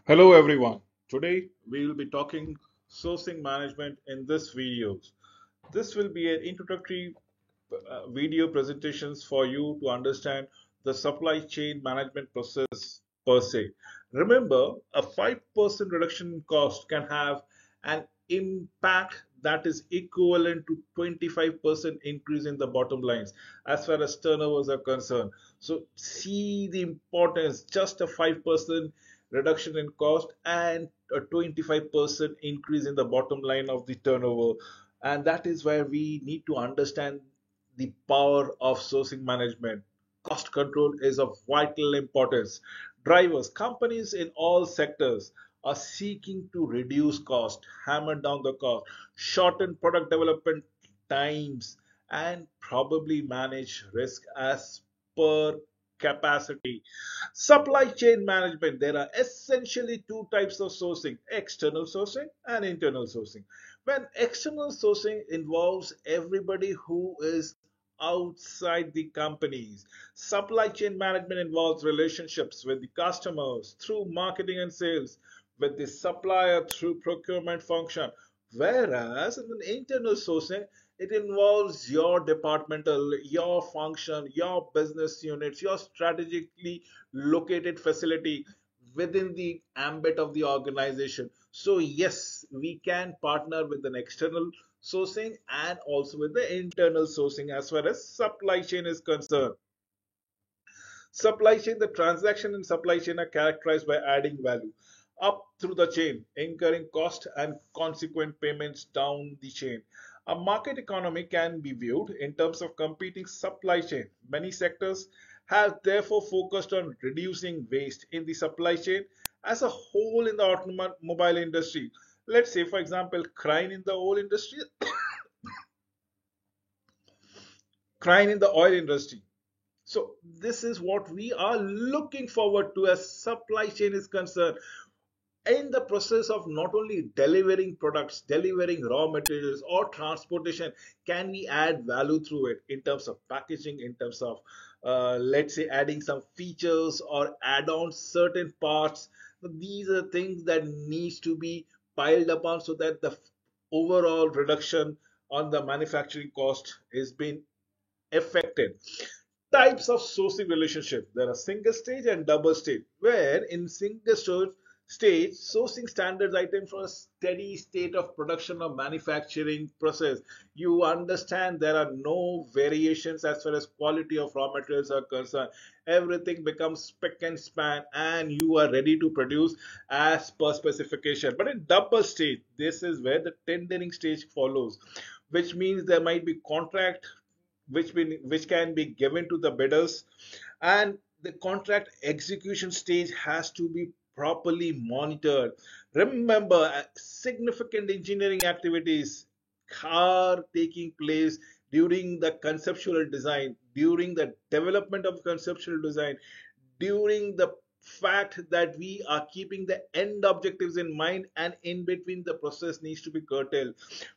Hello everyone. Today we will be talking sourcing management in this video. This will be an introductory video presentations for you to understand the supply chain management process per se. Remember, a 5% reduction in cost can have an impact that is equivalent to 25% increase in the bottom lines as far as turnovers are concerned. So see the importance, just a 5% reduction in cost and a 25% increase in the bottom line of the turnover. And that is where we need to understand the power of sourcing management. Cost control is of vital importance. Drivers, companies in all sectors are seeking to reduce cost, hammer down the cost, shorten product development times, and probably manage risk as per capacity. Supply chain management, there are essentially two types of sourcing: external sourcing and internal sourcing. When external sourcing involves everybody who is outside the companies, supply chain management involves relationships with the customers through marketing and sales, with the supplier through procurement function. Whereas in an internal sourcing, it involves your departmental, your function, your business units, your strategically located facility within the ambit of the organization. So, yes, we can partner with an external sourcing and also with the internal sourcing as far as supply chain is concerned. Supply chain, the transaction in supply chain are characterized by adding value up through the chain, incurring cost and consequent payments down the chain. A market economy can be viewed in terms of competing supply chain. Many sectors have therefore focused on reducing waste in the supply chain as a whole in the automobile industry. Let's say, for example, crane in the oil industry, crane in the oil industry. So this is what we are looking forward to as supply chain is concerned. In the process of not only delivering products, delivering raw materials or transportation, can we add value through it in terms of packaging, in terms of let's say adding some features or add on certain parts. These are things that needs to be piled upon so that the overall reduction on the manufacturing cost is being affected. Types of sourcing relationship, there are single stage and double stage, where in stage sourcing standards item for a steady state of production or manufacturing process. You understand there are no variations as far as quality of raw materials are concerned. Everything becomes spec and span and you are ready to produce as per specification. But in double stage, this is where the tendering stage follows, which means there might be contract which can be given to the bidders, and the contract execution stage has to be properly monitored. Remember, significant engineering activities are taking place during the conceptual design, during the development of conceptual design, during the fact that we are keeping the end objectives in mind, and in between the process needs to be curtailed.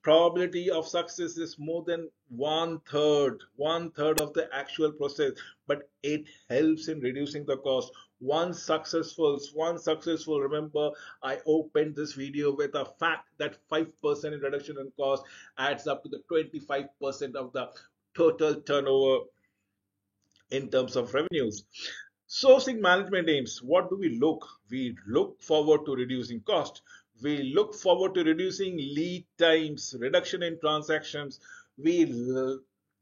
Probability of success is more than one third of the actual process, but it helps in reducing the cost. One successful, remember, I opened this video with a fact that 5% in reduction in cost adds up to the 25% of the total turnover in terms of revenues. Sourcing management aims, what do we look? We look forward to reducing cost. We look forward to reducing lead times, reduction in transactions. We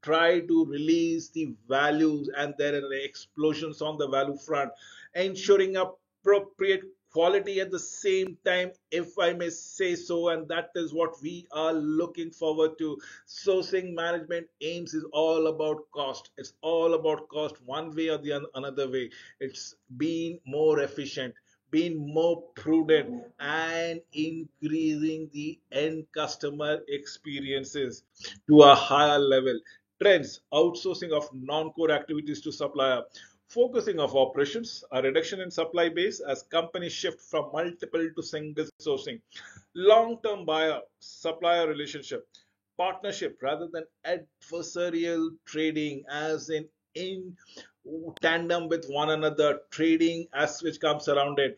try to release the values, and there are explosions on the value front, ensuring appropriate quality at the same time, if I may say so. And that is what we are looking forward to. Sourcing management aims is all about cost. It's all about cost, one way or the another way. It's being more efficient, being more prudent, and increasing the end customer experiences to a higher level. Trends: outsourcing of non-core activities to supplier, focusing of operations, a reduction in supply base as companies shift from multiple to single sourcing. Long-term buyer supplier relationship, partnership rather than adversarial trading, as in tandem with one another, trading as which comes around it.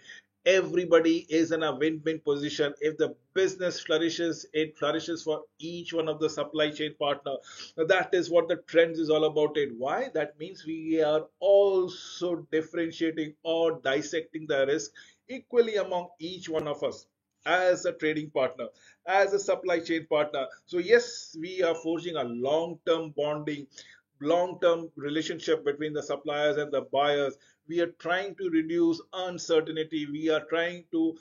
Everybody is in a win-win position. If the business flourishes, it flourishes for each one of the supply chain partner. Now, that is what the trends is all about. It why? That means we are also differentiating or dissecting the risk equally among each one of us as a trading partner, as a supply chain partner. So yes, we are forging a long-term bonding, long-term relationship between the suppliers and the buyers. We are trying to reduce uncertainty. We are trying to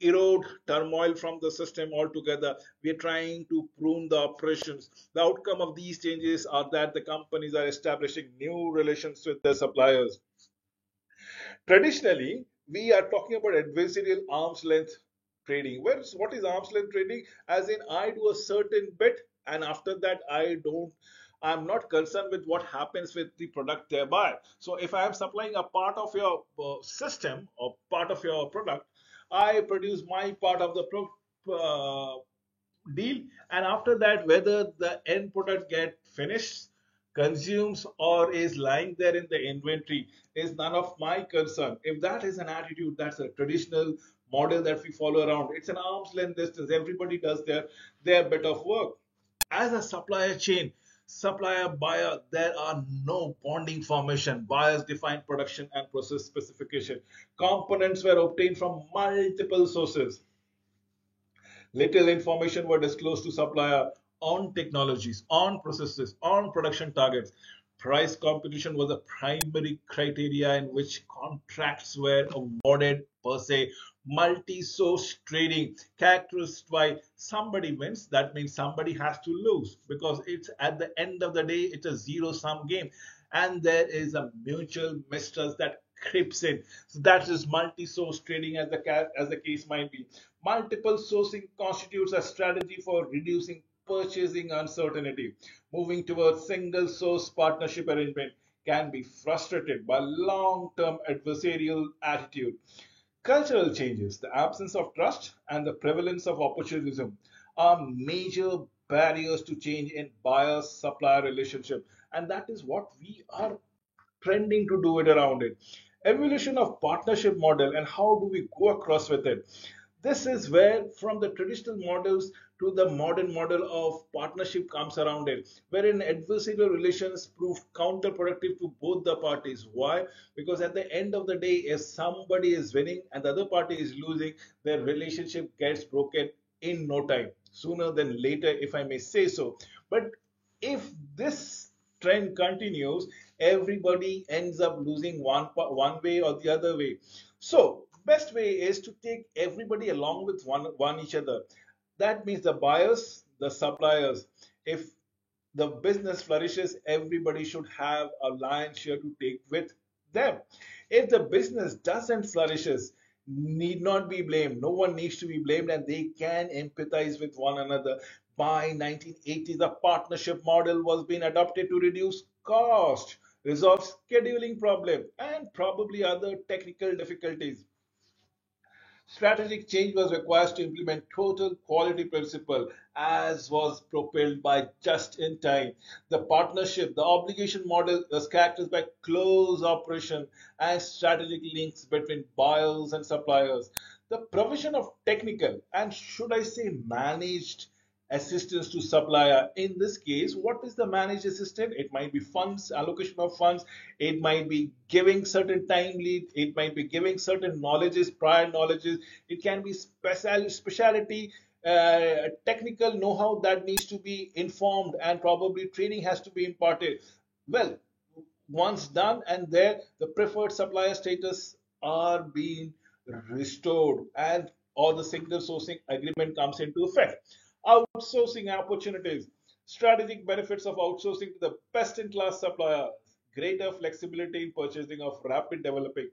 erode turmoil from the system altogether. We are trying to prune the operations. The outcome of these changes are that the companies are establishing new relations with their suppliers. Traditionally, we are talking about adversarial arm's length trading. What is arm's length trading? As in, I do a certain bit, and after that, I'm not concerned with what happens with the product thereby. So, if I am supplying a part of your system or part of your product, I produce my part of the deal, and after that, whether the end product get finished, consumes, or is lying there in the inventory is none of my concern. If that is an attitude, that's a traditional model that we follow around. It's an arm's length distance. Everybody does their bit of work. As a supplier chain, supplier buyer, there are no bonding formation. Buyers define production and process specification. Components were obtained from multiple sources. Little information were disclosed to supplier on technologies, on processes, on production targets. Price competition was a primary criteria in which contracts were awarded per se. Multi-source trading characterized by somebody wins, that means somebody has to lose, because it's at the end of the day it's a zero-sum game, and there is a mutual mistrust that creeps in. So that is multi-source trading, as the case might be. Multiple sourcing constitutes a strategy for reducing purchasing uncertainty. Moving towards single source partnership arrangement can be frustrated by long-term adversarial attitude. Cultural changes, the absence of trust, and the prevalence of opportunism are major barriers to change in buyer-supplier relationship, and that is what we are trending to do it around it. Evolution of partnership model, and how do we go across with it? This is where from the traditional models to the modern model of partnership comes around it, wherein adversarial relations prove counterproductive to both the parties. Why? Because at the end of the day, if somebody is winning and the other party is losing, their relationship gets broken in no time, sooner than later, if I may say so. But if this trend continues, everybody ends up losing one way or the other way. So best way is to take everybody along with one each other. That means the buyers, the suppliers. If the business flourishes, everybody should have a lion's share to take with them. If the business doesn't flourishes, need not be blamed. No one needs to be blamed, and they can empathize with one another. By 1980, the partnership model was being adopted to reduce cost, resolve scheduling problem, and probably other technical difficulties. Strategic change was required to implement total quality principle as was propelled by just in time. The partnership, the obligation model was characterized by close operation and strategic links between buyers and suppliers. The provision of technical and should I say managed assistance to supplier. In this case, what is the managed assistance? It might be funds, allocation of funds, it might be giving certain time lead, it might be giving certain knowledges, prior knowledges, it can be speciality, technical know-how that needs to be informed, and probably training has to be imparted. Well, once done and there, the preferred supplier status are being restored, and or the single sourcing agreement comes into effect. Outsourcing opportunities, strategic benefits of outsourcing to the best in class supplier, greater flexibility in purchasing of rapid developing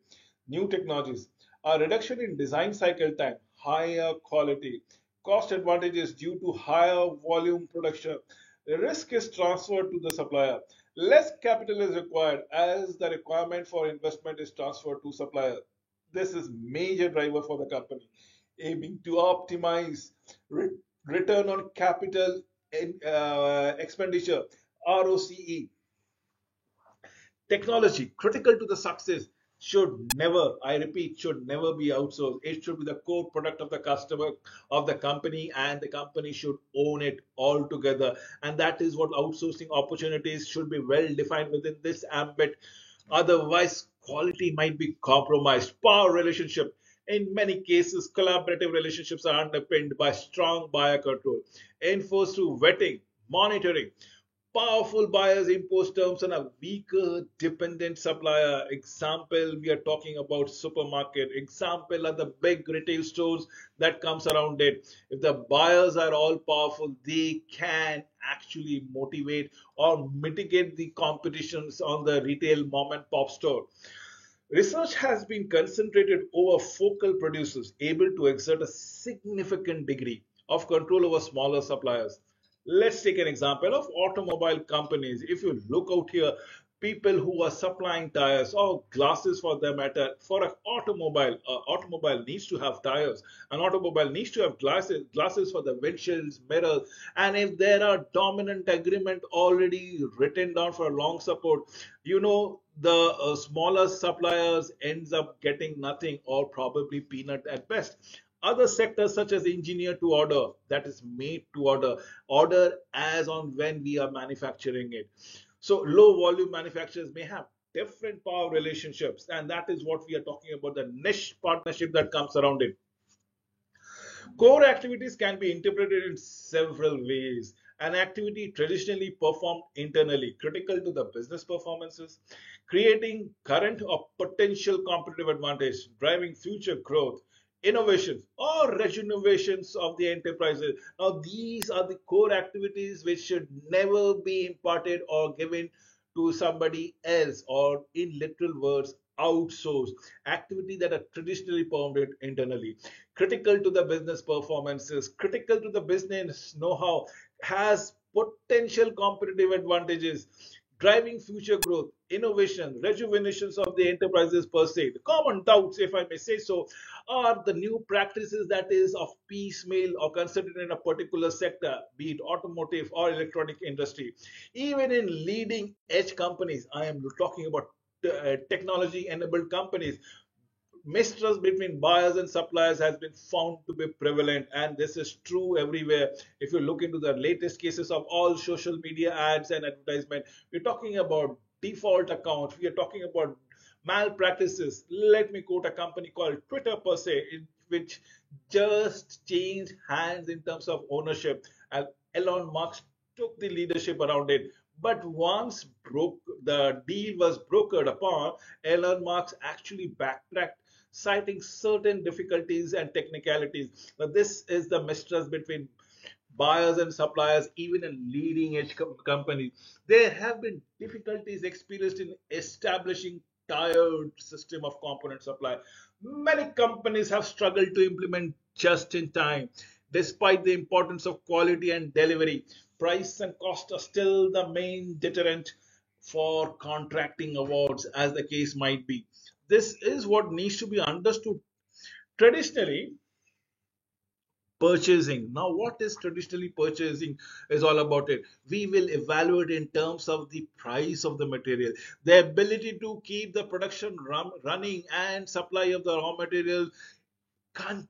new technologies, a reduction in design cycle time, higher quality, cost advantages due to higher volume production. The risk is transferred to the supplier. Less capital is required as the requirement for investment is transferred to supplier. This is major driver for the company, aiming to optimize return on capital expenditure, ROCE. Technology critical to the success. should never, I repeat, should never be outsourced. It should be the core product of the customer, of the company, and the company should own it altogether. And that is what outsourcing opportunities should be well defined within this ambit. Otherwise, quality might be compromised. Power relationship. In many cases, collaborative relationships are underpinned by strong buyer control, enforced through vetting, monitoring. Powerful buyers impose terms on a weaker dependent supplier. Example, we are talking about supermarket. Example are the big retail stores that comes around it. If the buyers are all powerful, they can actually motivate or mitigate the competitions on the retail mom and pop store. Research has been concentrated over focal producers able to exert a significant degree of control over smaller suppliers. Let's take an example of automobile companies. If you look out here, people who are supplying tires or glasses for that matter, for an automobile needs to have tires. An automobile needs to have glasses for the windshields, mirrors, and if there are dominant agreement already written down for a long support, the smaller suppliers ends up getting nothing or probably peanut at best. Other sectors such as engineer to order, that is made to order as on when we are manufacturing it. So low volume manufacturers may have different power relationships, and that is what we are talking about, the niche partnership that comes around it. Core activities can be interpreted in several ways. An activity traditionally performed internally, critical to the business performances, creating current or potential competitive advantage, driving future growth, innovations or rejuvenations of the enterprises. Now, these are the core activities which should never be imparted or given to somebody else, or in literal words, outsourced activity that are traditionally performed internally, critical to the business performances, critical to the business know-how, has potential competitive advantages, driving future growth, innovation, rejuvenations of the enterprises per se. The common doubts, if I may say so, are the new practices that is of piecemeal or considered in a particular sector, be it automotive or electronic industry. Even in leading edge companies, I am talking about technology enabled companies, mistrust between buyers and suppliers has been found to be prevalent, and this is true everywhere. If you look into the latest cases of all social media ads and advertisement, we're talking about default accounts, we are talking about malpractices. Let me quote a company called Twitter per se, which just changed hands in terms of ownership, and Elon Musk took the leadership around it. But once the deal was brokered upon, Elon Musk actually backtracked, citing certain difficulties and technicalities. Now, this is the mistrust between buyers and suppliers, even in leading edge companies. There have been difficulties experienced in establishing tired system of component supply. Many companies have struggled to implement just in time. Despite the importance of quality and delivery, price and cost are still the main deterrent for contracting awards, as the case might be. This is what needs to be understood. Traditionally, purchasing. Now, what is traditionally purchasing is all about it. We will evaluate in terms of the price of the material, the ability to keep the production running, and supply of the raw materials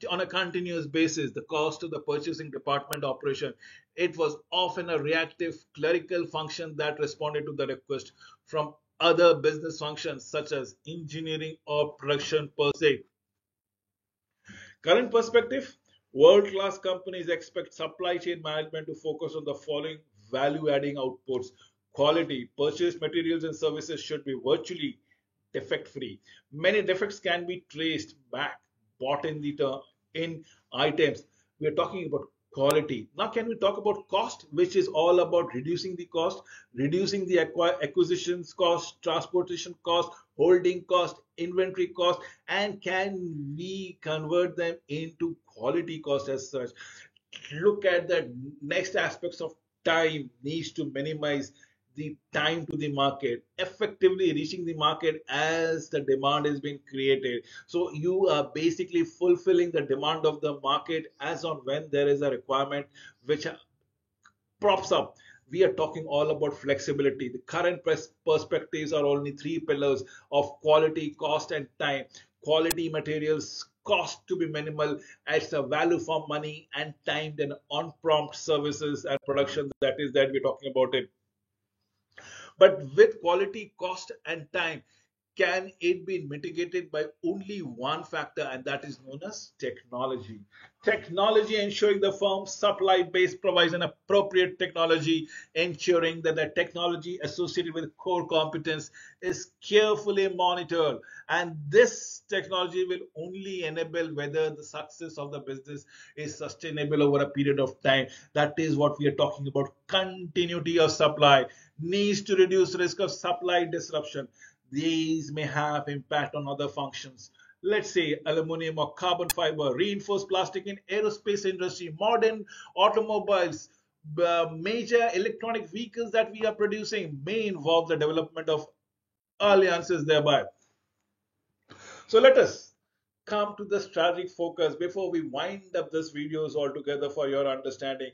on a continuous basis, the cost of the purchasing department operation. It was often a reactive clerical function that responded to the request from other business functions such as engineering or production per se. Current perspective, world class companies expect supply chain management to focus on the following value adding outputs. Quality, purchased materials and services should be virtually defect free. Many defects can be traced back, bought in in items. We are talking about quality. Now, can we talk about cost, which is all about reducing the cost, reducing the acquisitions cost, transportation cost, holding cost, inventory cost, and can we convert them into quality cost as such? Look at the next aspects of time needs to minimize the time to the market, effectively reaching the market as the demand is being created. So you are basically fulfilling the demand of the market as on when there is a requirement which props up. We are talking all about flexibility. The current perspectives are only three pillars of quality, cost, and time. Quality materials cost to be minimal, adds a value for money and time, then on-prompt services and production, that is that we're talking about it. But with quality, cost, and time, can it be mitigated by only one factor, and that is known as technology. Technology ensuring the firm's supply base provides an appropriate technology, ensuring that the technology associated with core competence is carefully monitored. And this technology will only enable whether the success of the business is sustainable over a period of time. That is what we are talking about. Continuity of supply needs to reduce risk of supply disruption. These may have impact on other functions. Let's say aluminum or carbon fiber, reinforced plastic in aerospace industry, modern automobiles, major electronic vehicles that we are producing may involve the development of alliances thereby. So let us come to the strategic focus before we wind up this videos altogether for your understanding.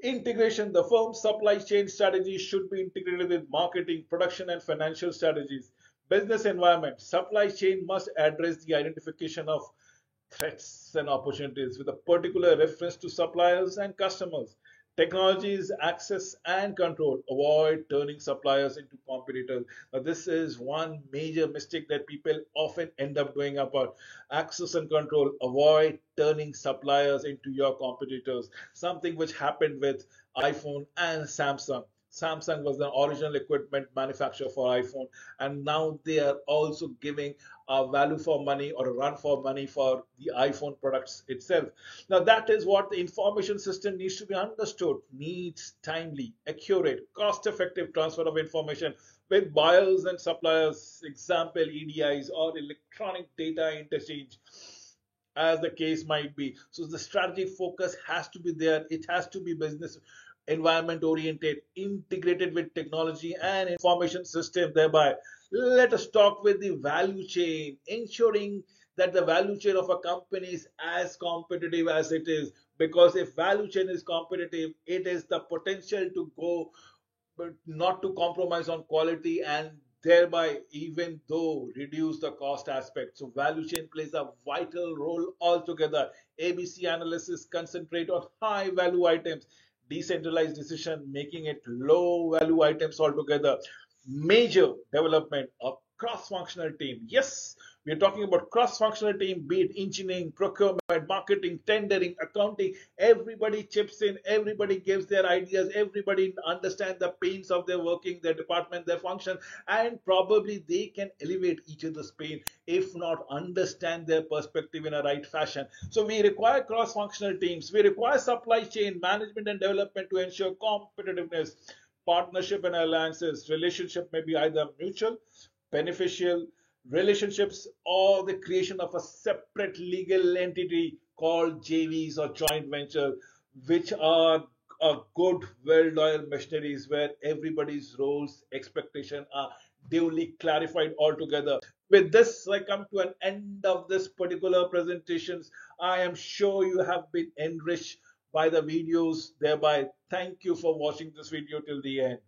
Integration. The firm's supply chain strategy should be integrated with marketing, production, and financial strategies. Business environment. Supply chain must address the identification of threats and opportunities with a particular reference to suppliers and customers. Technologies, access, and control. Avoid turning suppliers into competitors. Now, this is one major mistake that people often end up doing about access and control. Avoid turning suppliers into your competitors. Something which happened with iPhone and Samsung. Samsung was the original equipment manufacturer for iPhone, and now they are also giving a value for money or a run for money for the iPhone products itself. Now, that is what the information system needs to be understood, needs timely, accurate, cost effective transfer of information with buyers and suppliers, example EDIs or electronic data interchange, as the case might be. So the strategy focus has to be there. It has to be business environment oriented, integrated with technology and information system. Thereby, let us talk with the value chain, ensuring that the value chain of a company is as competitive as it is. Because if value chain is competitive, it is the potential to go, but not to compromise on quality, and thereby even though reduce the cost aspect. So value chain plays a vital role altogether. ABC analysis concentrate on high value items, decentralized decision making it low value items altogether. Major development of cross functional team. Yes, we are talking about cross functional team, be it engineering, procurement, marketing, tendering, accounting. Everybody chips in, everybody gives their ideas, everybody understands the pains of their working, their department, their function, and probably they can elevate each other's pain, if not understand their perspective in a right fashion. So we require cross functional teams, we require supply chain management and development to ensure competitiveness. Partnership and alliances. Relationship may be either mutual, beneficial relationships, or the creation of a separate legal entity called JVs or joint venture, which are a good, well-oiled machineries where everybody's roles, expectation are duly clarified altogether. With this, I come to an end of this particular presentations. I am sure you have been enriched by the videos. Thereby, thank you for watching this video till the end.